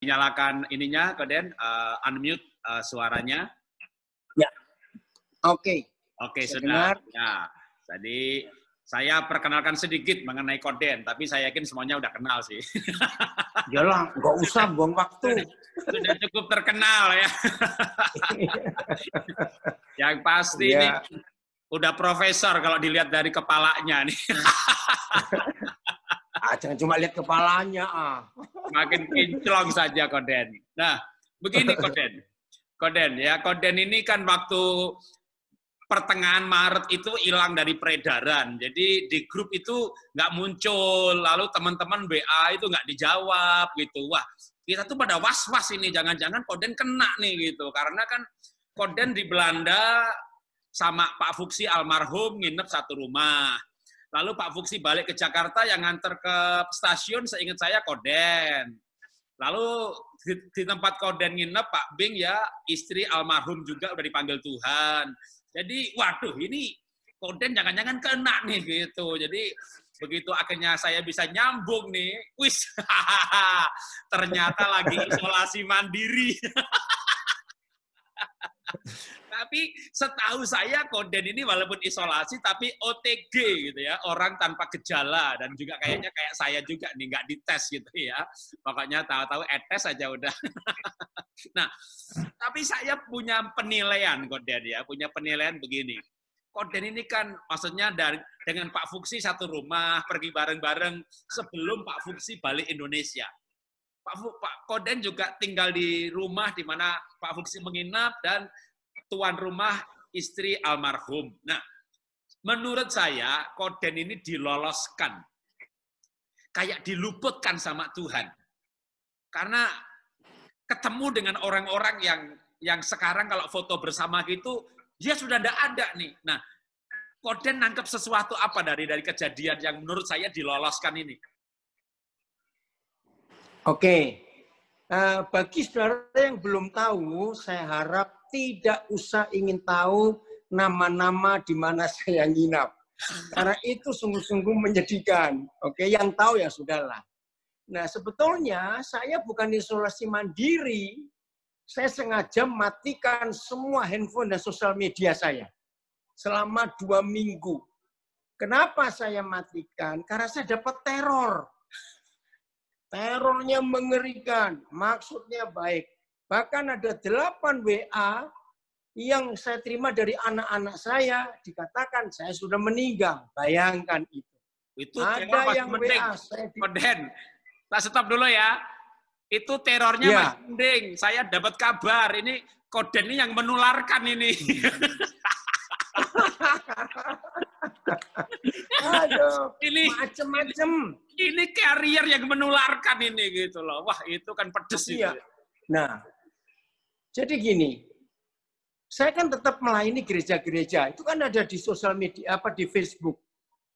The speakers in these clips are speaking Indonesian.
Nyalakan ininya, Koden, unmute suaranya. Ya, oke. Oke, Saya sudah. dengar. Ya, jadi saya perkenalkan sedikit mengenai Koden, tapi saya yakin semuanya udah kenal sih. Yalah, nggak usah buang waktu. Sudah cukup terkenal ya. Yang pasti Ya. ini udah profesor kalau dilihat dari kepalanya nih. Jangan cuma lihat kepalanya. Makin kinclong saja Koden. Nah, begini Koden. Koden ya, Koden ini kan waktu pertengahan Maret itu hilang dari peredaran. Jadi di grup itu nggak muncul, lalu teman-teman WA itu nggak dijawab gitu. Wah, kita tuh pada was-was ini, jangan-jangan Koden kena nih gitu. Karena kan Koden di Belanda sama Pak Fuksi almarhum nginep satu rumah. Lalu Pak Fuksi balik ke Jakarta, yang nganter ke stasiun seingat saya Koden. Lalu di tempat Koden nginep Pak Bing ya, istri almarhum juga udah dipanggil Tuhan. Jadi, waduh, ini Koden jangan-jangan kena nih gitu. Jadi, begitu akhirnya saya bisa nyambung nih, wis, ternyata lagi isolasi mandiri. Tapi setahu saya Koden ini walaupun isolasi, tapi OTG gitu ya, orang tanpa gejala. Dan juga kayaknya kayak saya juga nih, nggak dites gitu ya. Pokoknya tahu-tahu etes aja udah. Nah, tapi saya punya penilaian Koden ya, punya penilaian begini. Koden ini kan maksudnya dengan Pak Fuksi satu rumah, pergi bareng-bareng sebelum Pak Fuksi balik Indonesia. Pak Koden juga tinggal di rumah di mana Pak Fuksi menginap dan tuan rumah istri almarhum. Nah, menurut saya Koden ini diloloskan. Kayak diluputkan sama Tuhan. Karena ketemu dengan orang-orang yang sekarang kalau foto bersama gitu, dia sudah tidak ada nih. Nah, Koden nangkep sesuatu apa dari kejadian yang menurut saya diloloskan ini? Oke. Bagi saudara yang belum tahu, saya harap tidak usah ingin tahu nama-nama di mana saya nginap. Karena itu sungguh-sungguh menyedihkan. Oke, yang tahu ya sudahlah. Nah, sebetulnya saya bukan isolasi mandiri. Saya sengaja matikan semua handphone dan sosial media saya selama 2 minggu. Kenapa saya matikan? Karena saya dapat teror. Terornya mengerikan, maksudnya baik. Bahkan ada 8 WA yang saya terima dari anak-anak saya, dikatakan saya sudah meninggal. Bayangkan itu. Itu ada yang WA saya Koden, tak stop dulu ya. Itu terornya ya. masih mending. Saya dapat kabar, ini Koden ini yang menularkan ini. Aduh, ini macem-macem. Ini carrier yang menularkan ini gitu loh. Wah, itu kan pedes iya. itu. Nah, jadi gini, saya kan tetap melayani gereja-gereja. Itu kan ada di sosial media, di Facebook.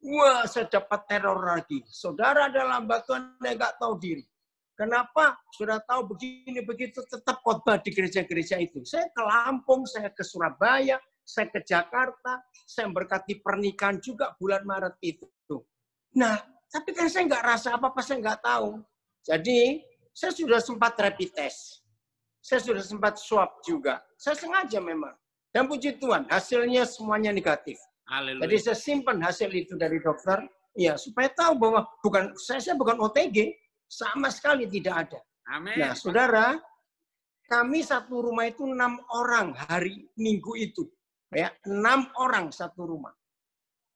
Wah, saya dapat teror lagi. Saudara dalam batuan Anda nggak tahu diri. Kenapa? Sudah tahu begini, begitu, tetap khotbah di gereja-gereja itu. Saya ke Lampung, saya ke Surabaya, saya ke Jakarta, saya berkati pernikahan juga bulan Maret itu. Nah, tapi kan saya nggak rasa apa-apa, saya nggak tahu. Jadi, saya sudah sempat rapid test. Saya sudah sempat swab juga. Saya sengaja memang. Dan puji Tuhan, hasilnya semuanya negatif. Haleluya. Jadi saya simpan hasil itu dari dokter, ya supaya tahu bahwa saya bukan OTG, sama sekali tidak ada. Amin. Nah, saudara, kami satu rumah itu 6 orang hari Minggu itu, ya 6 orang satu rumah,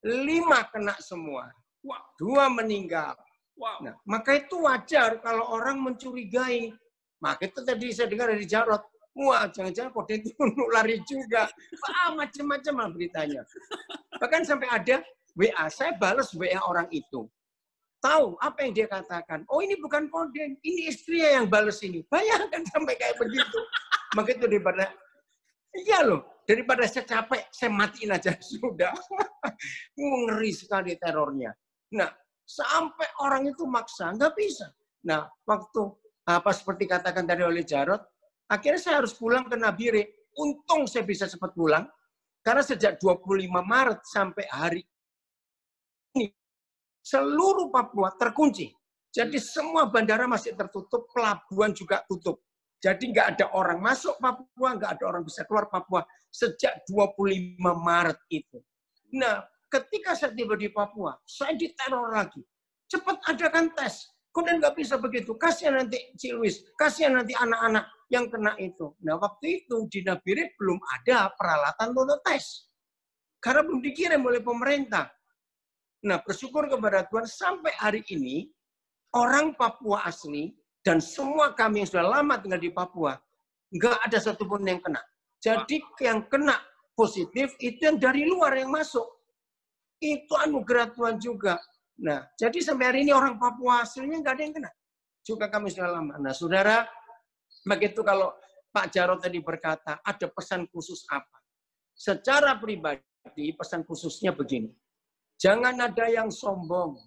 5 kena semua, 2 meninggal. Wow. Nah, maka itu wajar kalau orang mencurigai. Maka itu tadi saya dengar dari Jarod, wah jangan-jangan Koden itu nulari juga. Macam-macam lah beritanya. Bahkan sampai ada WA, saya balas WA orang itu. Tahu apa yang dia katakan? Oh ini bukan Koden, ini istrinya yang balas ini. Bayangkan sampai kayak begitu. Maka itu daripada, iya loh, daripada saya capek, saya matiin aja sudah. Ngeri sekali terornya. Nah, sampai orang itu maksa, nggak bisa. Nah, waktu seperti katakan tadi oleh Jarod, akhirnya saya harus pulang ke Nabire. Untung saya bisa cepat pulang, karena sejak 25 Maret sampai hari ini, seluruh Papua terkunci. Jadi semua bandara masih tertutup, pelabuhan juga tutup. Jadi nggak ada orang masuk Papua, nggak ada orang bisa keluar Papua sejak 25 Maret itu. Nah, ketika saya tiba di Papua, saya diteror lagi. Cepat adakan tes. Kemudian nggak bisa begitu. Kasihan nanti Ciluis, kasihan nanti anak-anak yang kena itu. Nah, waktu itu di Nabire belum ada peralatan untuk tes. Karena belum dikirim oleh pemerintah. Nah, bersyukur kepada Tuhan sampai hari ini, orang Papua asli dan semua kami yang sudah lama tinggal di Papua, nggak ada satupun yang kena. Jadi yang kena positif itu yang dari luar yang masuk. Itu anugerah Tuhan juga. Nah, jadi sampai hari ini orang Papua aslinya nggak ada yang kena. Juga kami sudah lama. Nah, saudara, begitu kalau Pak Jarod tadi berkata, ada pesan khusus apa? Secara pribadi, pesan khususnya begini. Jangan ada yang sombong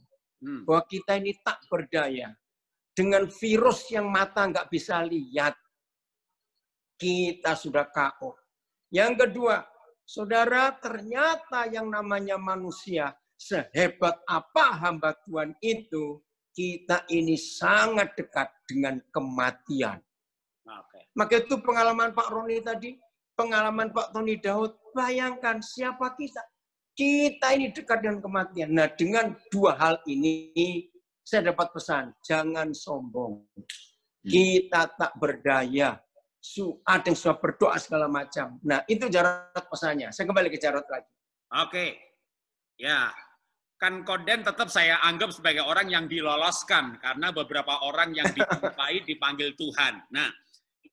bahwa kita ini tak berdaya. Dengan virus yang mata nggak bisa lihat, kita sudah KO. Yang kedua, saudara, ternyata yang namanya manusia, sehebat apa hamba Tuhan itu, kita ini sangat dekat dengan kematian. Maka itu pengalaman Pak Roni tadi, pengalaman Pak Tony Daud, bayangkan siapa kita. Kita ini dekat dengan kematian. Nah, dengan dua hal ini, saya dapat pesan, jangan sombong. Kita tak berdaya. Ada yang sudah berdoa segala macam. Nah, itu Jarod pesannya. Saya kembali ke Jarod lagi. Oke. Ya, kan Koden tetap saya anggap sebagai orang yang diloloskan. Karena beberapa orang yang dijumpai dipanggil Tuhan. Nah,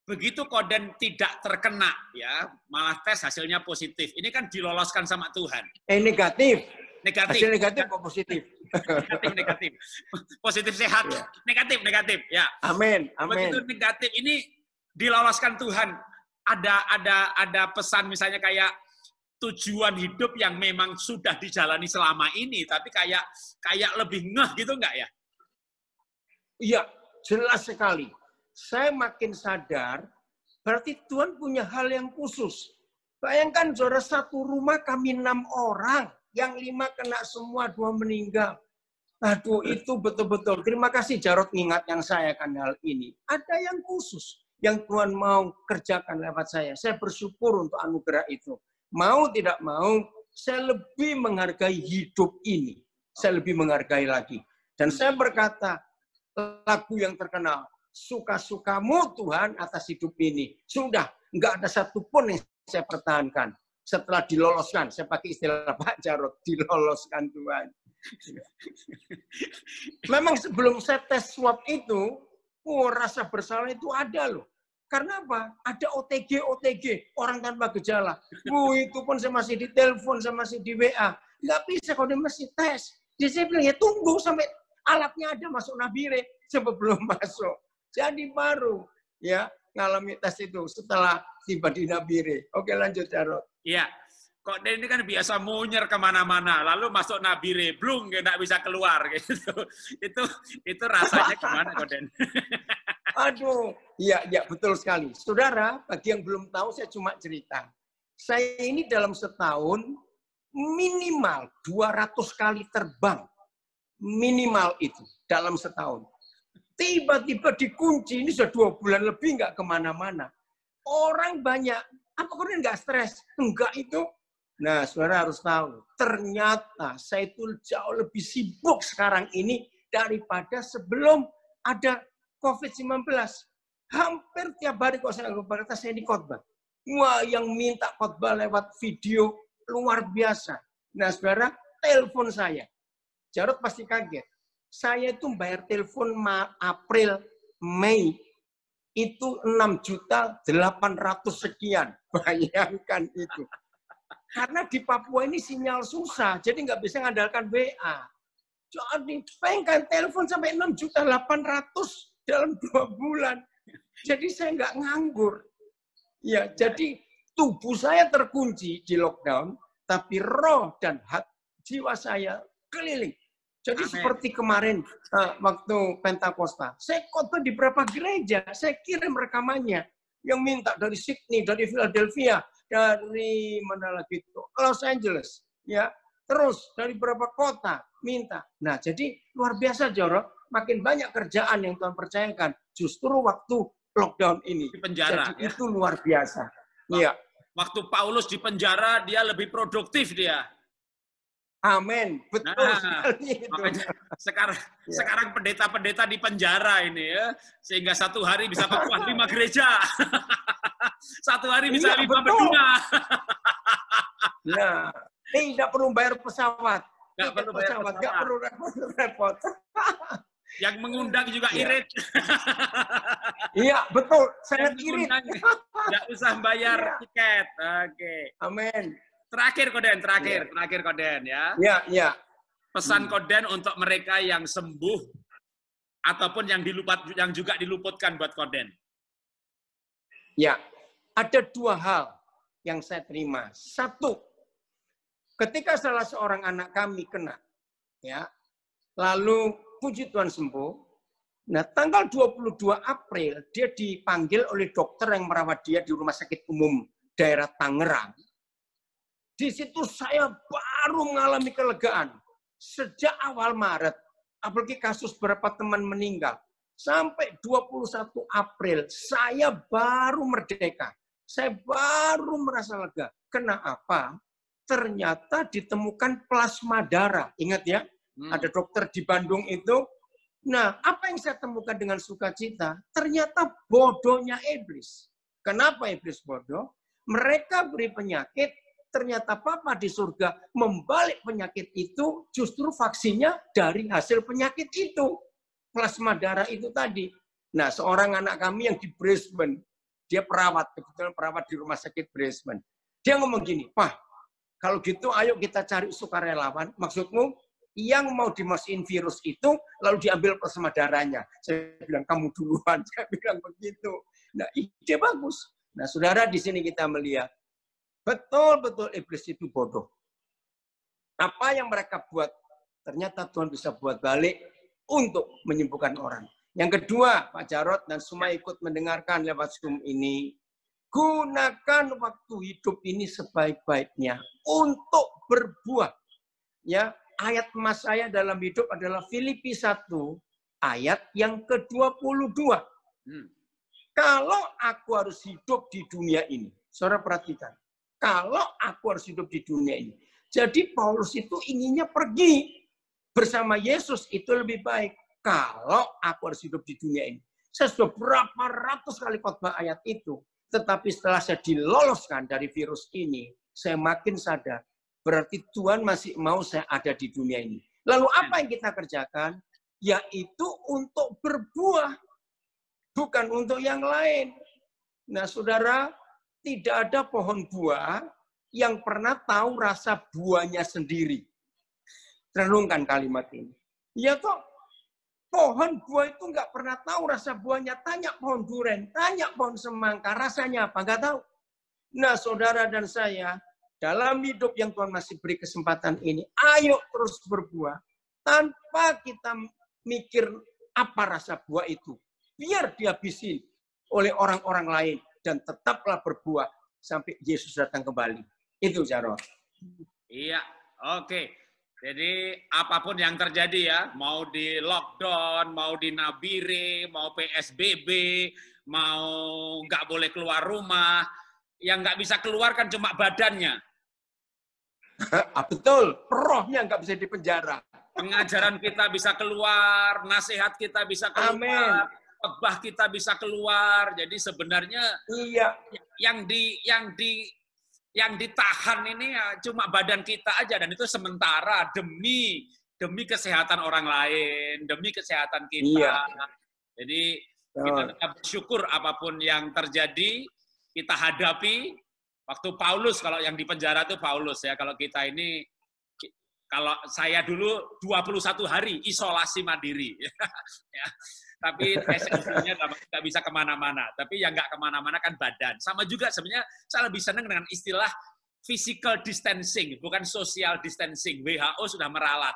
begitu Koden tidak terkena, ya malah tes hasilnya positif. Ini kan diloloskan sama Tuhan. Negatif. Negatif. Hasil negatif kok positif. Negatif. Positif sehat. Ya. Negatif. Ya. Amin. Begitu negatif ini diloloskan Tuhan. Ada pesan misalnya kayak tujuan hidup yang memang sudah dijalani selama ini, tapi kayak lebih ngeh gitu enggak ya? Iya, jelas sekali. Saya makin sadar, berarti Tuhan punya hal yang khusus. Bayangkan, saudara, satu rumah kami 6 orang. Yang 5 kena semua, 2 meninggal. Aduh, itu betul-betul. Terima kasih Jarod mengingatkan saya akan hal ini. Ada yang khusus yang Tuhan mau kerjakan lewat saya. Saya bersyukur untuk anugerah itu. Mau tidak mau, saya lebih menghargai hidup ini. Saya lebih menghargai lagi. Dan saya berkata, lagu yang terkenal, suka-sukamu Tuhan atas hidup ini. Sudah, nggak ada satupun yang saya pertahankan. Setelah diloloskan, saya pakai istilah Pak Jarod, diloloskan Tuhan. Memang sebelum saya tes swab itu, rasa bersalah itu ada loh. Karena apa? Ada OTG, orang tanpa gejala. Itu pun saya masih ditelepon, saya masih di WA. Nggak bisa kalau dia masih tes. Jadi saya bilang, ya tunggu sampai alatnya ada masuk Nabire sebelum masuk. Jadi baru ya ngalami tes itu setelah tiba di Nabire. Oke, lanjut Jarod. Iya, kok ini kan biasa munyer kemana-mana, lalu masuk Nabire, blung, nggak bisa keluar gitu. Itu rasanya kemana, Koden? Aduh, iya betul sekali. Saudara, bagi yang belum tahu, saya cuma cerita. Saya ini dalam setahun minimal 200 kali terbang, minimal itu dalam setahun. Tiba-tiba dikunci, ini sudah 2 bulan lebih nggak kemana-mana. Orang banyak. Apa kalian nggak stres? Enggak itu. Nah, saudara harus tahu. Ternyata saya itu jauh lebih sibuk sekarang ini daripada sebelum ada COVID-19. Hampir tiap hari kok saya berkata saya di khotbah. Wah, yang minta khotbah lewat video luar biasa. Nah, saudara, telepon saya. Jarod pasti kaget. Saya itu bayar telepon April, Mei, itu 6.800.000 sekian. Bayangkan itu. Karena di Papua ini sinyal susah, jadi nggak bisa mengandalkan WA. Jadi pengen telepon sampai 6.800.000 dalam 2 bulan. Jadi saya nggak nganggur. Ya, jadi tubuh saya terkunci di lockdown, tapi roh dan jiwa saya keliling. Jadi Amen. Seperti kemarin waktu Pentakosta, saya khotbah di beberapa gereja, saya kirim rekamannya yang minta dari Sydney, dari Philadelphia, dari mana lagi itu, Los Angeles, ya, terus dari beberapa kota minta. Nah, jadi luar biasa Jarod. makin banyak kerjaan yang Tuhan percayakan. Justru waktu lockdown ini. Di penjara. Jadi itu luar biasa. Iya. Waktu Paulus di penjara, dia lebih produktif dia. Amin. Betul sekali itu. Makanya sekarang pendeta-pendeta di penjara ini ya, sehingga satu hari bisa khotbah 5 gereja. Satu hari bisa 5 benduna. Nah, tidak perlu bayar pesawat. Nggak perlu bayar pesawat. Nggak perlu repot-repot. Yang mengundang juga irit. Iya, betul. Sangat irit. Nggak usah bayar tiket. Oke. Amin. Terakhir Koden ya. Iya. Pesan Koden untuk mereka yang sembuh ataupun yang juga diluputkan buat Koden. Ya, ada 2 hal yang saya terima. 1, ketika salah seorang anak kami kena, ya, lalu puji Tuhan sembuh. Nah, tanggal 22 April dia dipanggil oleh dokter yang merawat dia di Rumah Sakit Umum daerah Tangerang. Di situ saya baru mengalami kelegaan. Sejak awal Maret, apalagi kasus beberapa teman meninggal, sampai 21 April, saya baru merdeka. Saya baru merasa lega. Kenapa? Ternyata ditemukan plasma darah. Ingat ya, ada dokter di Bandung itu. Nah, apa yang saya temukan dengan sukacita? Ternyata bodohnya iblis. Kenapa iblis bodoh? Mereka beri penyakit, ternyata Papa di surga membalik penyakit itu, justru vaksinnya dari hasil penyakit itu. Plasma darah itu tadi. Nah, seorang anak kami yang di Brisbane, dia perawat, kebetulan perawat di Rumah Sakit Brisbane. Dia ngomong gini, Pak, kalau gitu ayo kita cari sukarelawan. Maksudmu, yang mau dimasukin virus itu, lalu diambil plasma darahnya. Saya bilang, kamu duluan. Saya bilang begitu. Nah, ide bagus. Nah, saudara, di sini kita melihat, betul-betul iblis itu bodoh. Apa yang mereka buat, ternyata Tuhan bisa buat balik untuk menyembuhkan orang. Yang kedua, Pak Jarod dan semua ikut mendengarkan lewat Zoom ini, gunakan waktu hidup ini sebaik-baiknya untuk berbuah. Ya, ayat emas saya dalam hidup adalah Filipi 1, ayat yang ke-22. Kalau aku harus hidup di dunia ini, saudara perhatikan, kalau aku harus hidup di dunia ini. Jadi Paulus itu inginnya pergi bersama Yesus, itu lebih baik. Kalau aku harus hidup di dunia ini. Saya sudah berapa ratus kali khotbah ayat itu. Tetapi setelah saya diloloskan dari virus ini, saya makin sadar. Berarti Tuhan masih mau saya ada di dunia ini. Lalu apa yang kita kerjakan? Yaitu untuk berbuah. Bukan untuk yang lain. Nah, saudara, tidak ada pohon buah yang pernah tahu rasa buahnya sendiri. Renungkan kalimat ini. Ya toh, pohon buah itu nggak pernah tahu rasa buahnya. Tanya pohon durian, tanya pohon semangka, rasanya apa? Nggak tahu. Nah, saudara dan saya, dalam hidup yang Tuhan masih beri kesempatan ini, ayo terus berbuah. Tanpa kita mikir apa rasa buah itu. Biar dihabisin oleh orang-orang lain. Dan tetaplah berbuah sampai Yesus datang kembali. Itu, Jarod. Iya, oke. Jadi apapun yang terjadi ya, mau di lockdown, mau di Nabire, mau PSBB, mau nggak boleh keluar rumah, yang nggak bisa keluar kan cuma badannya. Betul, rohnya nggak bisa dipenjara. Pengajaran kita bisa keluar, nasihat kita bisa keluar. Amin. Khotbah kita bisa keluar. Jadi sebenarnya yang ditahan ini ya cuma badan kita aja, dan itu sementara demi kesehatan orang lain, demi kesehatan kita. Jadi kita tetap bersyukur apapun yang terjadi, kita hadapi. Waktu Paulus, kalau yang di penjara itu Paulus ya, kalau kita ini, kalau saya dulu 21 hari isolasi mandiri. Ya. Tapi esensinya nggak bisa kemana-mana. Tapi yang nggak kemana-mana kan badan. Sama juga sebenarnya saya lebih senang dengan istilah physical distancing, bukan social distancing. WHO sudah meralat.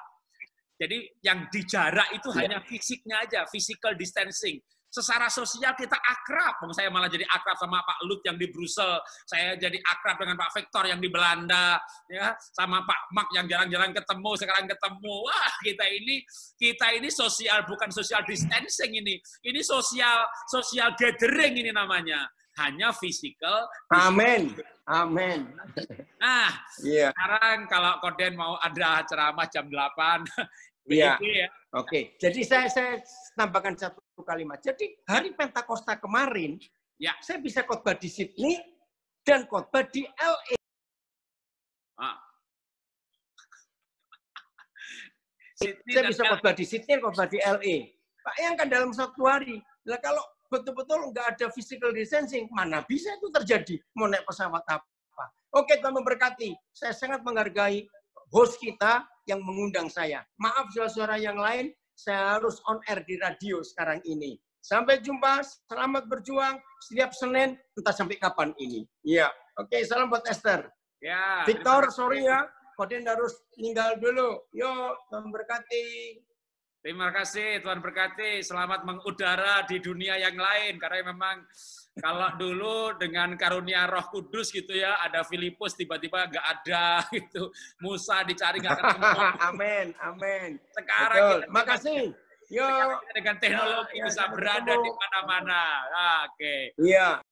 Jadi yang dijarak itu hanya fisiknya aja, physical distancing. secara sosial kita akrab. Saya malah jadi akrab sama Pak Lut yang di Brussel, saya jadi akrab dengan Pak Victor yang di Belanda, ya, sama Pak Mak yang jarang-jarang ketemu, sekarang ketemu. Wah, kita ini sosial, bukan social distancing ini social gathering ini namanya. Hanya physical. Amin. Amin. Nah, Iya. sekarang kalau Koden mau ada ceramah jam 8, Iya. ya. Oke. Jadi saya tambahkan satu kalimat. Jadi hari Pentakosta kemarin, Ya. saya bisa khotbah di Sydney dan khotbah di LA. Ah. Saya bisa khotbah di Sydney, khotbah di LA. Bayangkan dalam satu hari. Lah kalau betul-betul nggak ada physical distancing, mana bisa itu terjadi? Mau naik pesawat apa? Oke, Tuhan memberkati. Saya sangat menghargai host kita yang mengundang saya. Maaf suara-suara yang lain, saya harus on air di radio sekarang ini. Sampai jumpa, selamat berjuang setiap Senin, entah sampai kapan ini. Iya, oke, salam buat Esther. Ya. Victor, sorry ya, Koden harus tinggal dulu. Yuk, Tuhan berkati. Terima kasih, Tuhan berkati. Selamat mengudara di dunia yang lain. Karena memang kalau dulu dengan karunia Roh Kudus gitu ya, ada Filipus tiba-tiba nggak ada gitu. Musa dicari nggak ketemu. Amin, amin. Sekarang Betul. kita Makasih. Yo. dengan teknologi bisa berada di mana-mana. Oke. Iya.